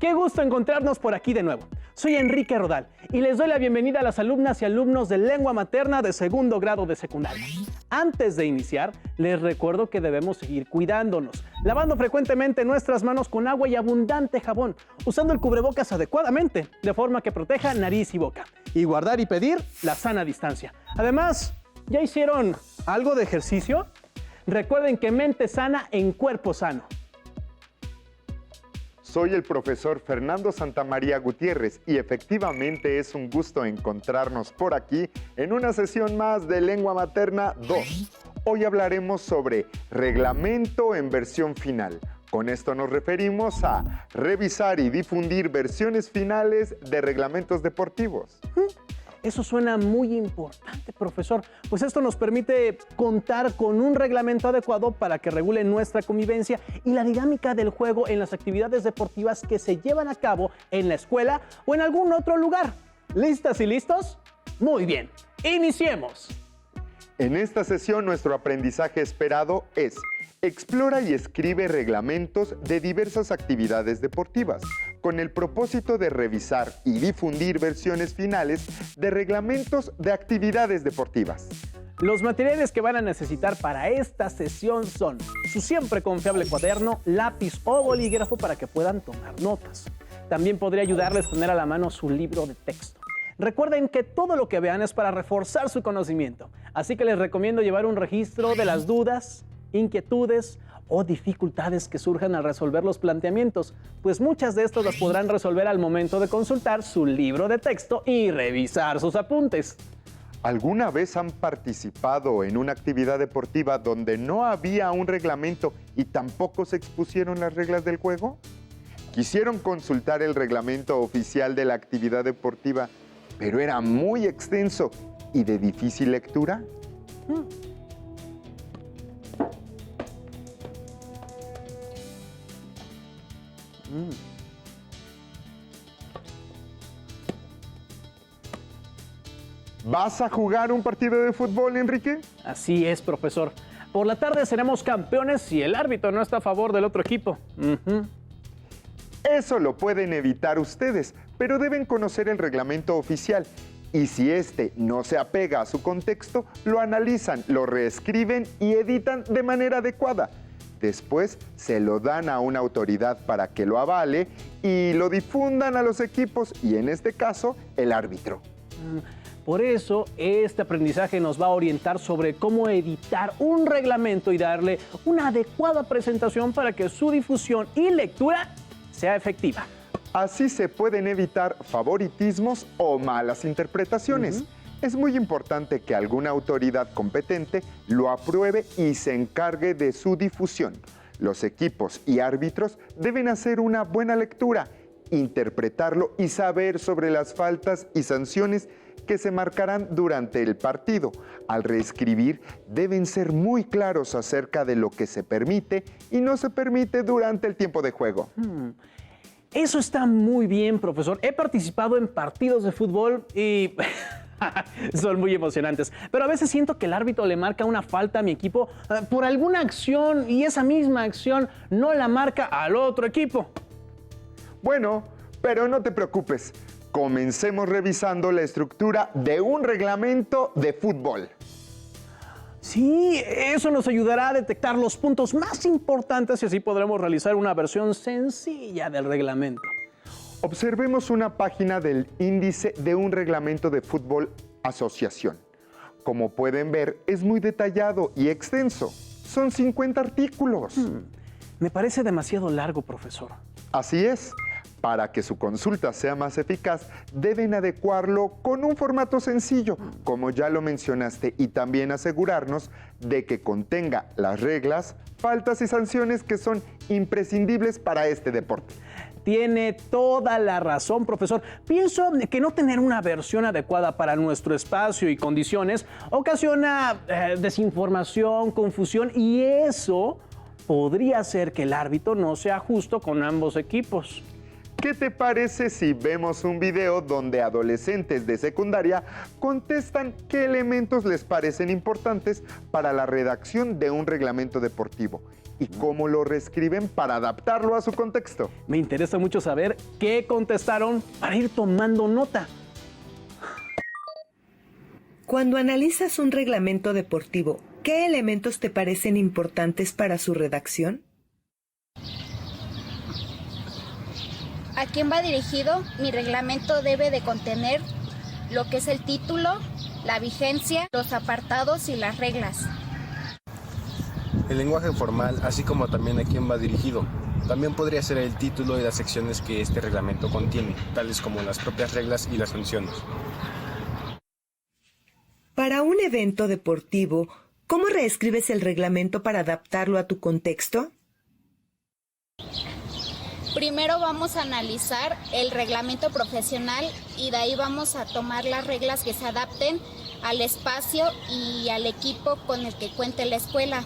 Qué gusto encontrarnos por aquí de nuevo. Soy Enrique Rodal y les doy la bienvenida a las alumnas y alumnos de lengua materna de segundo grado de secundaria. Antes de iniciar, les recuerdo que debemos seguir cuidándonos, lavando frecuentemente nuestras manos con agua y abundante jabón, usando el cubrebocas adecuadamente, de forma que proteja nariz y boca, y guardar y pedir la sana distancia. Además, ¿ya hicieron algo de ejercicio? Recuerden que mente sana en cuerpo sano. Soy el profesor Fernando Santamaría Gutiérrez y efectivamente es un gusto encontrarnos por aquí en una sesión más de Lengua Materna 2. Hoy hablaremos sobre reglamento en versión final. Con esto nos referimos a revisar y difundir versiones finales de reglamentos deportivos. Eso suena muy importante, profesor, pues esto nos permite contar con un reglamento adecuado para que regule nuestra convivencia y la dinámica del juego en las actividades deportivas que se llevan a cabo en la escuela o en algún otro lugar. ¿Listas y listos? Muy bien, iniciemos. En esta sesión nuestro aprendizaje esperado es: explora y escribe reglamentos de diversas actividades deportivas, con el propósito de revisar y difundir versiones finales de reglamentos de actividades deportivas. Los materiales que van a necesitar para esta sesión son su siempre confiable cuaderno, lápiz o bolígrafo para que puedan tomar notas. También podría ayudarles a tener a la mano su libro de texto. Recuerden que todo lo que vean es para reforzar su conocimiento, así que les recomiendo llevar un registro de las dudas, inquietudes o dificultades que surjan al resolver los planteamientos, pues muchas de estas las podrán resolver al momento de consultar su libro de texto y revisar sus apuntes. ¿Alguna vez han participado en una actividad deportiva donde no había un reglamento y tampoco se expusieron las reglas del juego? ¿Quisieron consultar el reglamento oficial de la actividad deportiva, pero era muy extenso y de difícil lectura? ¿Vas a jugar un partido de fútbol, Enrique? Así es, profesor. Por la tarde seremos campeones si el árbitro no está a favor del otro equipo. Eso lo pueden evitar ustedes, pero deben conocer el reglamento oficial. Y si este no se apega a su contexto, lo analizan, lo reescriben y editan de manera adecuada. Después se lo dan a una autoridad para que lo avale y lo difundan a los equipos y, en este caso, el árbitro. Por eso, este aprendizaje nos va a orientar sobre cómo editar un reglamento y darle una adecuada presentación para que su difusión y lectura sea efectiva. Así se pueden evitar favoritismos o malas interpretaciones. Es muy importante que alguna autoridad competente lo apruebe y se encargue de su difusión. Los equipos y árbitros deben hacer una buena lectura, interpretarlo y saber sobre las faltas y sanciones que se marcarán durante el partido. Al reescribir, deben ser muy claros acerca de lo que se permite y no se permite durante el tiempo de juego. Eso está muy bien, profesor. He participado en partidos de fútbol y son muy emocionantes. Pero a veces siento que el árbitro le marca una falta a mi equipo por alguna acción y esa misma acción no la marca al otro equipo. Bueno, pero no te preocupes. Comencemos revisando la estructura de un reglamento de fútbol. Sí, eso nos ayudará a detectar los puntos más importantes y así podremos realizar una versión sencilla del reglamento. Observemos una página del índice de un reglamento de fútbol asociación. Como pueden ver, es muy detallado y extenso. Son 50 artículos. Me parece demasiado largo, profesor. Así es. Para que su consulta sea más eficaz, deben adecuarlo con un formato sencillo, como ya lo mencionaste, y también asegurarnos de que contenga las reglas, faltas y sanciones que son imprescindibles para este deporte. Tiene toda la razón, profesor. Pienso que no tener una versión adecuada para nuestro espacio y condiciones ocasiona desinformación, confusión y eso podría hacer que el árbitro no sea justo con ambos equipos. ¿Qué te parece si vemos un video donde adolescentes de secundaria contestan qué elementos les parecen importantes para la redacción de un reglamento deportivo? y cómo lo reescriben para adaptarlo a su contexto. Me interesa mucho saber qué contestaron para ir tomando nota. Cuando analizas un reglamento deportivo, ¿qué elementos te parecen importantes para su redacción? ¿A quién va dirigido? Mi reglamento debe de contener lo que es el título, la vigencia, los apartados y las reglas. El lenguaje formal, así como también a quién va dirigido. También podría ser el título y las secciones que este reglamento contiene, tales como las propias reglas y las sanciones. Para un evento deportivo, ¿cómo reescribes el reglamento para adaptarlo a tu contexto? Primero vamos a analizar el reglamento profesional y de ahí vamos a tomar las reglas que se adapten al espacio y al equipo con el que cuente la escuela.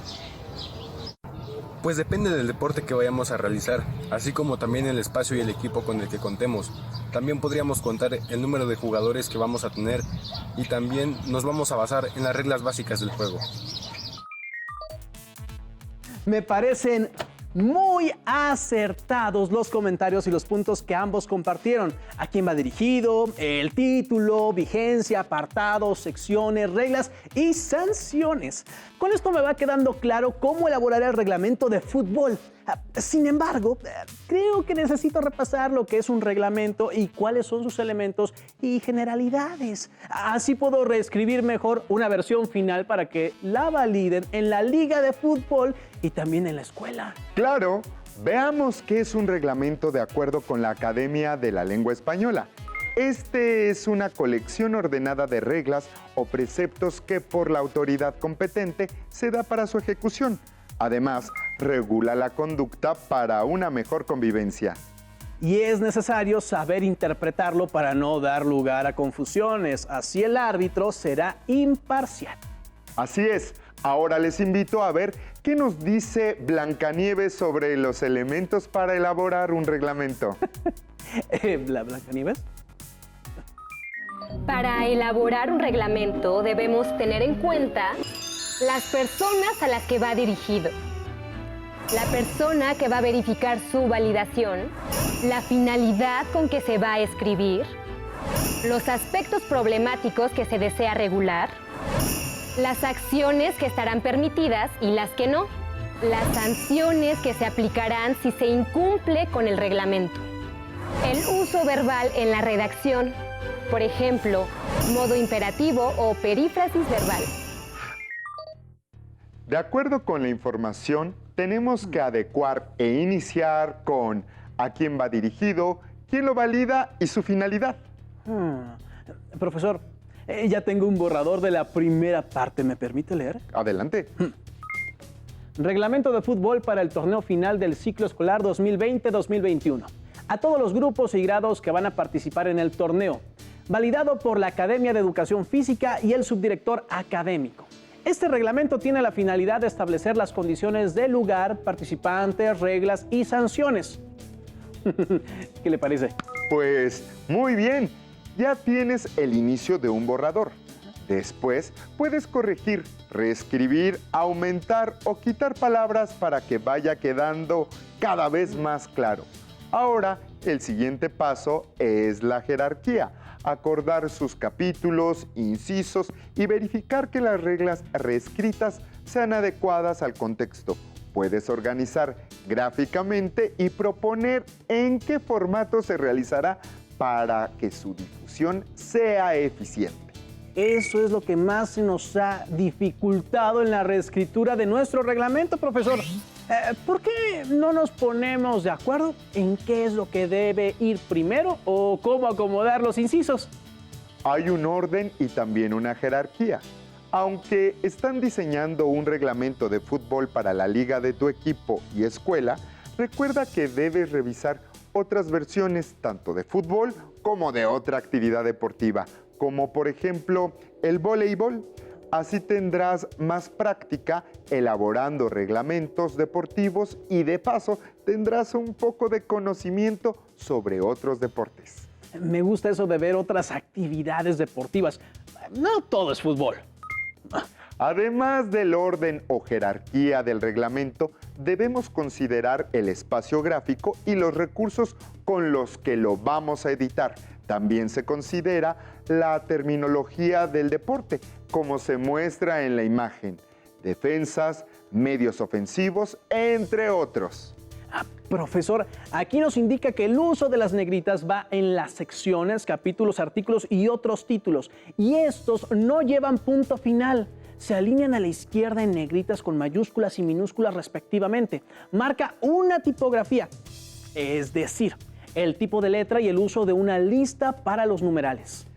Pues depende del deporte que vayamos a realizar, así como también el espacio y el equipo con el que contemos. También podríamos contar el número de jugadores que vamos a tener y también nos vamos a basar en las reglas básicas del juego. Me parecen muy acertados los comentarios y los puntos que ambos compartieron. ¿A quién va dirigido? El título, vigencia, apartados, secciones, reglas y sanciones. Con esto me va quedando claro cómo elaborar el reglamento de fútbol. Sin embargo, creo que necesito repasar lo que es un reglamento y cuáles son sus elementos y generalidades. Así puedo reescribir mejor una versión final para que la validen en la liga de fútbol y también en la escuela. Claro, veamos qué es un reglamento de acuerdo con la Academia de la Lengua Española. Este es una colección ordenada de reglas o preceptos que por la autoridad competente se da para su ejecución. Además, regula la conducta para una mejor convivencia. Y es necesario saber interpretarlo para no dar lugar a confusiones. Así el árbitro será imparcial. Así es. Ahora les invito a ver qué nos dice Blancanieves sobre los elementos para elaborar un reglamento. ¿Blancanieves? Para elaborar un reglamento debemos tener en cuenta las personas a las que va dirigido, la persona que va a verificar su validación, la finalidad con que se va a escribir, los aspectos problemáticos que se desea regular, las acciones que estarán permitidas y las que no, las sanciones que se aplicarán si se incumple con el reglamento, el uso verbal en la redacción, por ejemplo, modo imperativo o perífrasis verbal. De acuerdo con la información, tenemos que adecuar e iniciar con a quién va dirigido, quién lo valida y su finalidad. Profesor, ya tengo un borrador de la primera parte. ¿Me permite leer? Adelante. Reglamento de fútbol para el torneo final del ciclo escolar 2020-2021. A todos los grupos y grados que van a participar en el torneo. Validado por la Academia de Educación Física y el subdirector académico. Este reglamento tiene la finalidad de establecer las condiciones del lugar, participantes, reglas y sanciones. ¿Qué le parece? Pues muy bien, ya tienes el inicio de un borrador. Después puedes corregir, reescribir, aumentar o quitar palabras para que vaya quedando cada vez más claro. Ahora, el siguiente paso es la jerarquía. Acordar sus capítulos, incisos y verificar que las reglas reescritas sean adecuadas al contexto. Puedes organizar gráficamente y proponer en qué formato se realizará para que su difusión sea eficiente. Eso es lo que más nos ha dificultado en la reescritura de nuestro reglamento, profesor. ¿Por qué no nos ponemos de acuerdo en qué es lo que debe ir primero o cómo acomodar los incisos? Hay un orden y también una jerarquía. Aunque están diseñando un reglamento de fútbol para la liga de tu equipo y escuela, recuerda que debes revisar otras versiones tanto de fútbol como de otra actividad deportiva, como por ejemplo el voleibol. Así tendrás más práctica elaborando reglamentos deportivos y de paso tendrás un poco de conocimiento sobre otros deportes. Me gusta eso de ver otras actividades deportivas. No todo es fútbol. Además del orden o jerarquía del reglamento, debemos considerar el espacio gráfico y los recursos con los que lo vamos a editar. También se considera la terminología del deporte, como se muestra en la imagen, defensas, medios ofensivos, entre otros. Profesor, aquí nos indica que el uso de las negritas va en las secciones, capítulos, artículos y otros títulos. Y estos no llevan punto final. Se alinean a la izquierda en negritas con mayúsculas y minúsculas respectivamente. Marca una tipografía, es decir, el tipo de letra y el uso de una lista para los numerales.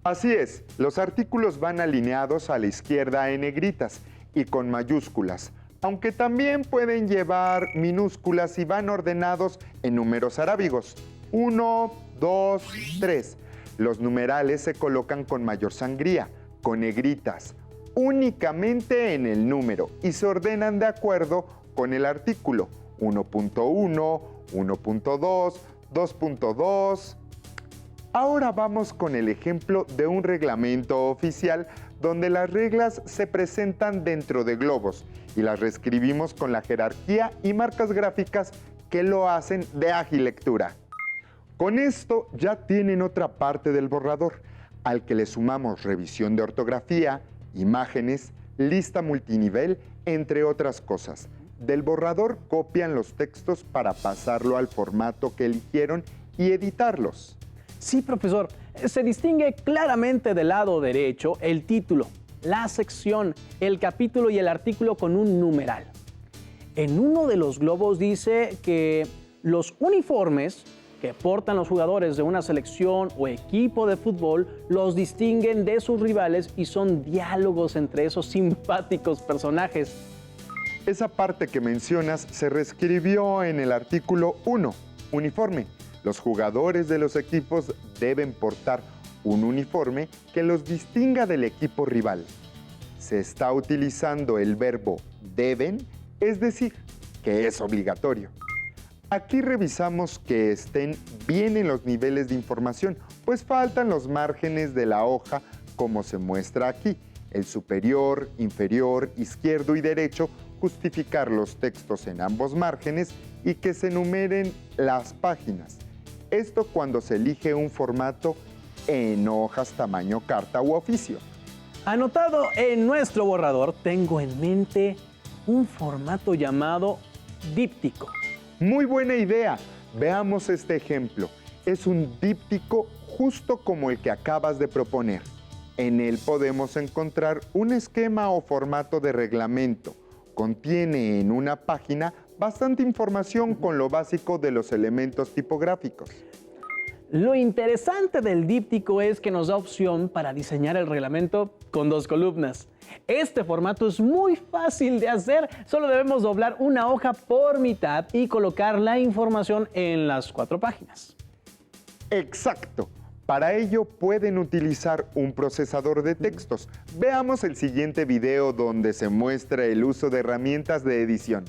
Así es, los artículos van alineados a la izquierda en negritas y con mayúsculas, aunque también pueden llevar minúsculas y van ordenados en números arábigos. 1, 2, 3. Los numerales se colocan con mayor sangría, con negritas, únicamente en el número y se ordenan de acuerdo con el artículo. 1.1, 1.2, 2.2. Ahora vamos con el ejemplo de un reglamento oficial donde las reglas se presentan dentro de globos y las reescribimos con la jerarquía y marcas gráficas que lo hacen de ágil lectura. Con esto ya tienen otra parte del borrador, al que le sumamos revisión de ortografía, imágenes, lista multinivel, entre otras cosas. Del borrador copian los textos para pasarlo al formato que eligieron y editarlos. Sí, profesor, se distingue claramente del lado derecho el título, la sección, el capítulo y el artículo con un numeral. En uno de los globos dice que los uniformes que portan los jugadores de una selección o equipo de fútbol los distinguen de sus rivales y son diálogos entre esos simpáticos personajes. Esa parte que mencionas se reescribió en el artículo 1, uniforme. Los jugadores de los equipos deben portar un uniforme que los distinga del equipo rival. Se está utilizando el verbo deben, es decir, que es obligatorio. Aquí revisamos que estén bien en los niveles de información, pues faltan los márgenes de la hoja como se muestra aquí. El superior, inferior, izquierdo y derecho, justificar los textos en ambos márgenes y que se numeren las páginas. Esto cuando se elige un formato en hojas tamaño carta u oficio. Anotado en nuestro borrador, tengo en mente un formato llamado díptico. Muy buena idea. Veamos este ejemplo. Es un díptico justo como el que acabas de proponer. En él podemos encontrar un esquema o formato de reglamento. Contiene en una página bastante información con lo básico de los elementos tipográficos. Lo interesante del díptico es que nos da opción para diseñar el reglamento con 2 columnas. Este formato es muy fácil de hacer, solo debemos doblar una hoja por mitad y colocar la información en las 4 páginas. Exacto. Para ello pueden utilizar un procesador de textos. Veamos el siguiente video donde se muestra el uso de herramientas de edición.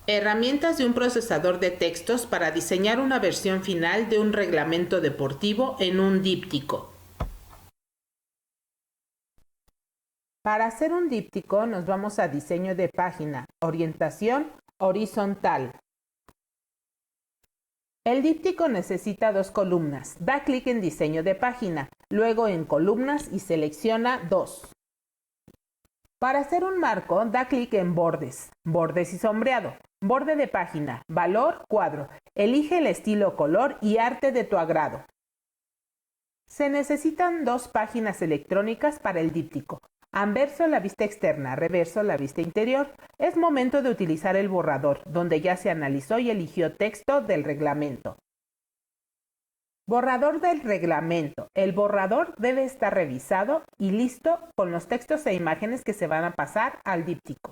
Herramientas de un procesador de textos para diseñar una versión final de un reglamento deportivo en un díptico. Para hacer un díptico nos vamos a diseño de página, orientación horizontal. El díptico necesita 2 columnas. Da clic en diseño de página, luego en columnas y selecciona 2. Para hacer un marco, da clic en bordes, bordes y sombreado, borde de página, valor, cuadro. Elige el estilo, color y arte de tu agrado. Se necesitan 2 páginas electrónicas para el díptico. Anverso la vista externa, reverso la vista interior. Es momento de utilizar el borrador, donde ya se analizó y eligió texto del reglamento. Borrador del reglamento. El borrador debe estar revisado y listo con los textos e imágenes que se van a pasar al díptico.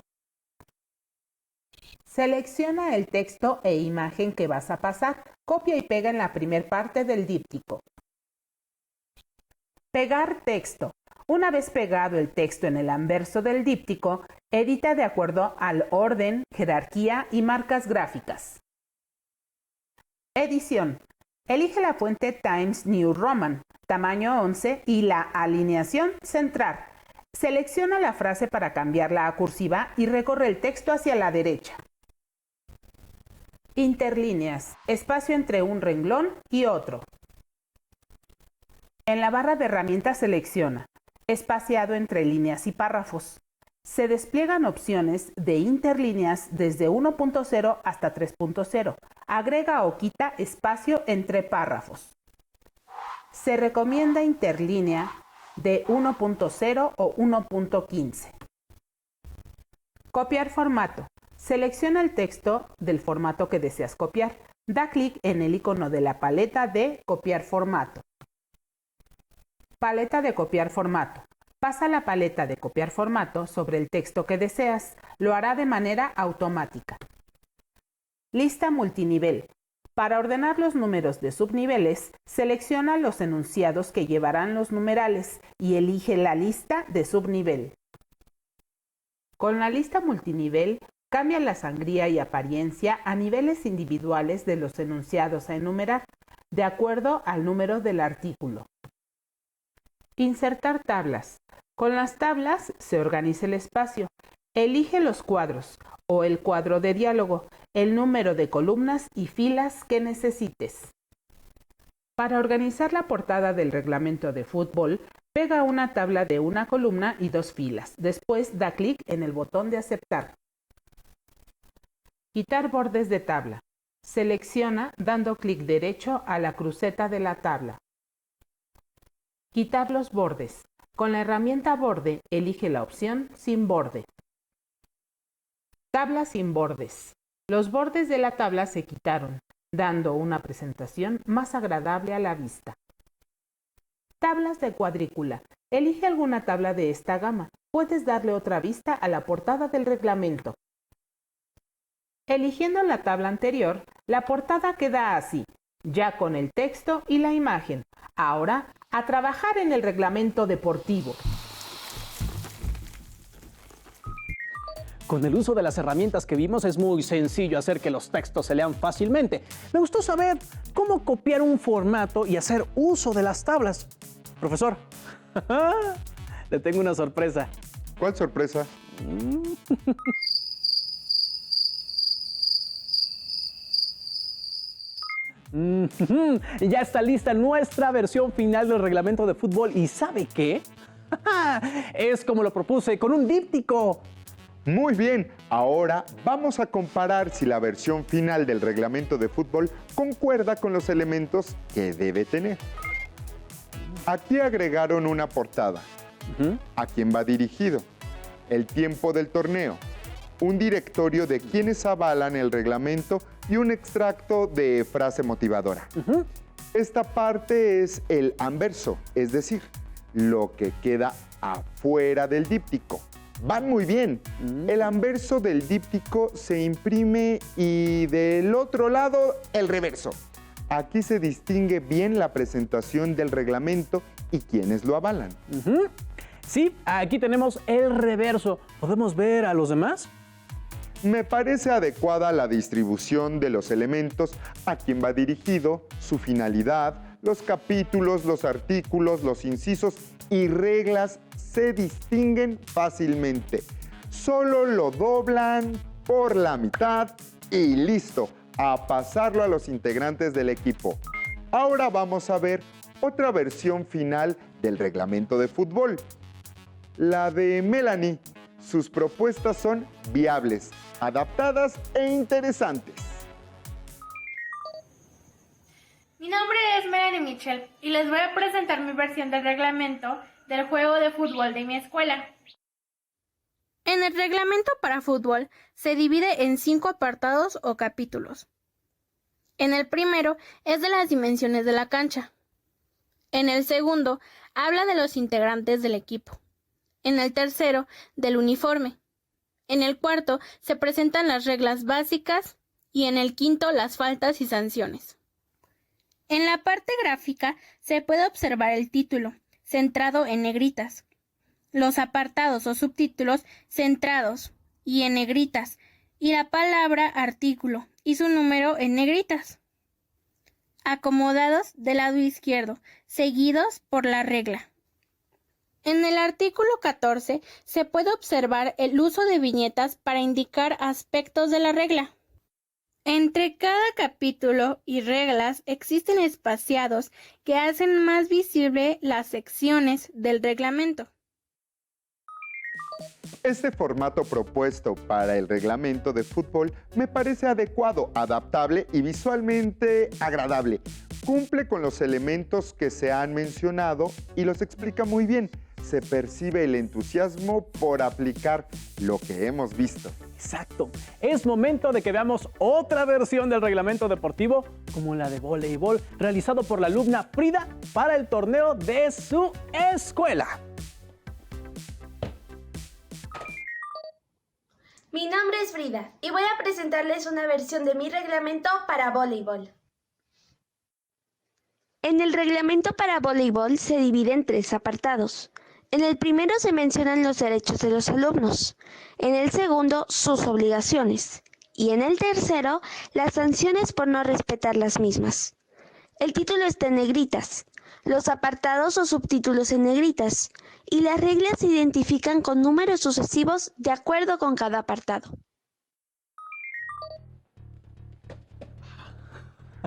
Selecciona el texto e imagen que vas a pasar. Copia y pega en la primera parte del díptico. Pegar texto. Una vez pegado el texto en el anverso del díptico, edita de acuerdo al orden, jerarquía y marcas gráficas. Edición. Elige la fuente Times New Roman. tamaño 11 y la alineación centrar. Selecciona la frase para cambiarla a cursiva y recorre el texto hacia la derecha. Interlíneas, espacio entre un renglón y otro. En la barra de herramientas selecciona espaciado entre líneas y párrafos. Se despliegan opciones de interlíneas desde 1.0 hasta 3.0. Agrega o quita espacio entre párrafos. Se recomienda interlínea de 1.0 o 1.15. Copiar formato. Selecciona el texto del formato que deseas copiar. Da clic en el icono de la paleta de copiar formato. Paleta de copiar formato. Pasa la paleta de copiar formato sobre el texto que deseas. Lo hará de manera automática. Lista multinivel. Para ordenar los números de subniveles, selecciona los enunciados que llevarán los numerales y elige la lista de subnivel. Con la lista multinivel, cambia la sangría y apariencia a niveles individuales de los enunciados a enumerar, de acuerdo al número del artículo. Insertar tablas. Con las tablas se organiza el espacio. Elige los cuadros o el cuadro de diálogo, el número de columnas y filas que necesites. Para organizar la portada del reglamento de fútbol, pega una tabla de una columna y 2 filas. Después da clic en el botón de aceptar. Quitar bordes de tabla. Selecciona dando clic derecho a la cruceta de la tabla. Quitar los bordes. Con la herramienta borde, elige la opción sin borde. Tabla sin bordes. Los bordes de la tabla se quitaron, dando una presentación más agradable a la vista. Tablas de cuadrícula. Elige alguna tabla de esta gama. Puedes darle otra vista a la portada del reglamento. Eligiendo la tabla anterior, la portada queda así, ya con el texto y la imagen. Ahora, a trabajar en el reglamento deportivo. Con el uso de las herramientas que vimos es muy sencillo hacer que los textos se lean fácilmente. Me gustó saber cómo copiar un formato y hacer uso de las tablas. Profesor, le tengo una sorpresa. ¿Cuál sorpresa? Ya está lista nuestra versión final del reglamento de fútbol. ¿Y sabe qué? Es como lo propuse, con un díptico. Muy bien, ahora vamos a comparar si la versión final del reglamento de fútbol concuerda con los elementos que debe tener. Aquí agregaron una portada, a quién va dirigido, el tiempo del torneo, un directorio de quienes avalan el reglamento y un extracto de frase motivadora. Esta parte es el anverso, es decir, lo que queda afuera del díptico. Van muy bien. El anverso del díptico se imprime y del otro lado el reverso. Aquí se distingue bien la presentación del reglamento y quienes lo avalan. Sí, aquí tenemos el reverso. ¿Podemos ver a los demás? Me parece adecuada la distribución de los elementos a quien va dirigido, su finalidad, los capítulos, los artículos, los incisos y reglas se distinguen fácilmente. Solo lo doblan por la mitad y listo, a pasarlo a los integrantes del equipo. Ahora vamos a ver otra versión final del reglamento de fútbol. La de Melanie. Sus propuestas son viables, adaptadas e interesantes. Mi nombre es Melanie Michel y les voy a presentar mi versión del reglamento del juego de fútbol de mi escuela. En el reglamento para fútbol se divide en 5 apartados o capítulos. En el primero es de las dimensiones de la cancha. En el segundo habla de los integrantes del equipo. En el tercero, del uniforme. En el cuarto se presentan las reglas básicas y en el quinto las faltas y sanciones. En la parte gráfica se puede observar el título, centrado en negritas, los apartados o subtítulos centrados y en negritas, y la palabra artículo y su número en negritas. acomodados del lado izquierdo, seguidos por la regla. En el artículo 14 se puede observar el uso de viñetas para indicar aspectos de la regla. Entre cada capítulo y reglas existen espaciados que hacen más visible las secciones del reglamento. Este formato propuesto para el reglamento de fútbol me parece adecuado, adaptable y visualmente agradable. Cumple con los elementos que se han mencionado y los explica muy bien. Se percibe el entusiasmo por aplicar lo que hemos visto. Exacto. Es momento de que veamos otra versión del reglamento deportivo, como la de voleibol, realizado por la alumna Frida para el torneo de su escuela. Mi nombre es Frida y voy a presentarles una versión de mi reglamento para voleibol. En el reglamento para voleibol se divide en 3 apartados. En el primero se mencionan los derechos de los alumnos, en el segundo sus obligaciones y en el tercero las sanciones por no respetar las mismas. El título está en negritas, los apartados o subtítulos en negritas y las reglas se identifican con números sucesivos de acuerdo con cada apartado.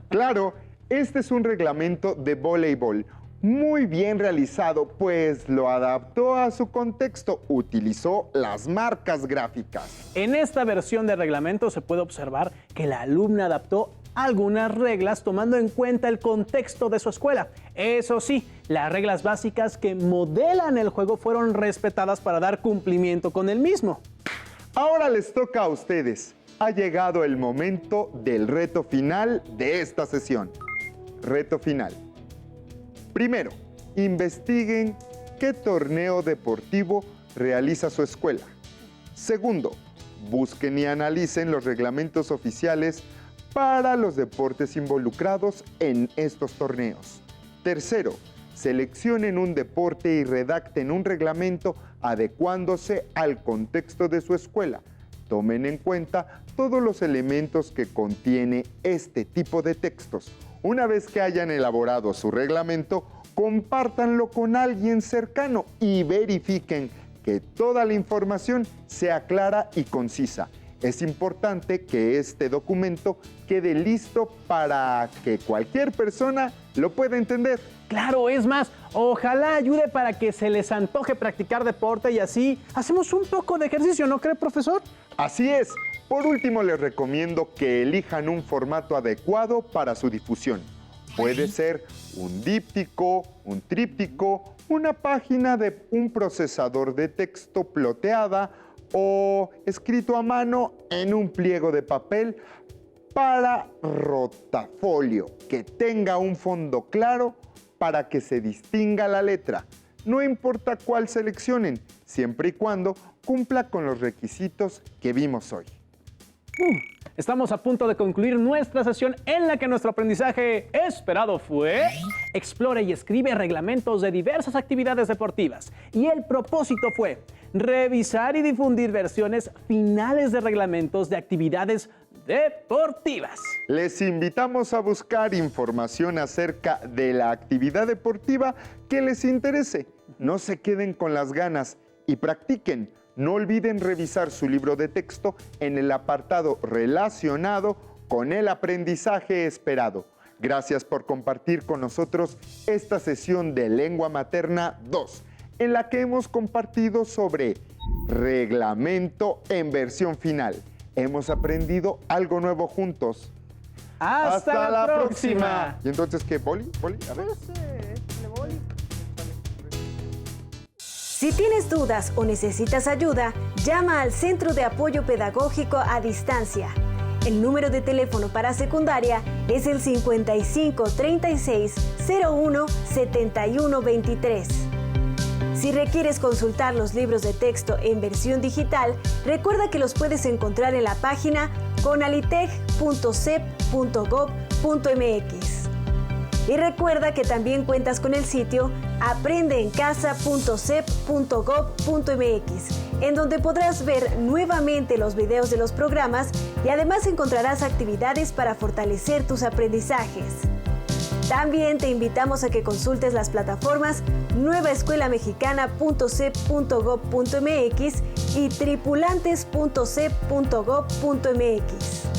Claro, este es un reglamento de voleibol muy bien realizado, pues lo adaptó a su contexto, utilizó las marcas gráficas. En esta versión del reglamento se puede observar que la alumna adaptó algunas reglas tomando en cuenta el contexto de su escuela. Eso sí, las reglas básicas que modelan el juego fueron respetadas para dar cumplimiento con el mismo. Ahora les toca a ustedes. Ha llegado el momento del reto final de esta sesión. Reto final. Primero, investiguen qué torneo deportivo realiza su escuela. Segundo, busquen y analicen los reglamentos oficiales para los deportes involucrados en estos torneos. Tercero, seleccionen un deporte y redacten un reglamento adecuándose al contexto de su escuela. Tomen en cuenta todos los elementos que contiene este tipo de textos. Una vez que hayan elaborado su reglamento, compártanlo con alguien cercano y verifiquen que toda la información sea clara y concisa. Es importante que este documento quede listo para que cualquier persona lo pueda entender. Claro, es más, ojalá ayude para que se les antoje practicar deporte y así hacemos un poco de ejercicio, ¿no cree, profesor? Así es. Por último, les recomiendo que elijan un formato adecuado para su difusión. Puede ser un díptico, un tríptico, una página de un procesador de texto ploteada o escrito a mano en un pliego de papel para rotafolio, que tenga un fondo claro para que se distinga la letra. No importa cuál seleccionen, siempre y cuando cumpla con los requisitos que vimos hoy. Estamos a punto de concluir nuestra sesión en la que nuestro aprendizaje esperado fue: explora y escribe reglamentos de diversas actividades deportivas. Y el propósito fue revisar y difundir versiones finales de reglamentos de actividades deportivas. Les invitamos a buscar información acerca de la actividad deportiva que les interese. No se queden con las ganas y practiquen. No olviden revisar su libro de texto en el apartado relacionado con el aprendizaje esperado. Gracias por compartir con nosotros esta sesión de Lengua Materna 2, en la que hemos compartido sobre reglamento en versión final. Hemos aprendido algo nuevo juntos. ¡Hasta la próxima! ¿Y entonces qué? ¿Boli? A ver. Si tienes dudas o necesitas ayuda, llama al Centro de Apoyo Pedagógico a Distancia. El número de teléfono para secundaria es el 55 36 01 71 23. Si requieres consultar los libros de texto en versión digital, recuerda que los puedes encontrar en la página conalitech.cep.gov.mx. Y recuerda que también cuentas con el sitio aprendeencasa.cep.gov.mx, en donde podrás ver nuevamente los videos de los programas y además encontrarás actividades para fortalecer tus aprendizajes. También te invitamos a que consultes las plataformas nuevaescuelamexicana.cep.gov.mx y tripulantes.cep.gov.mx.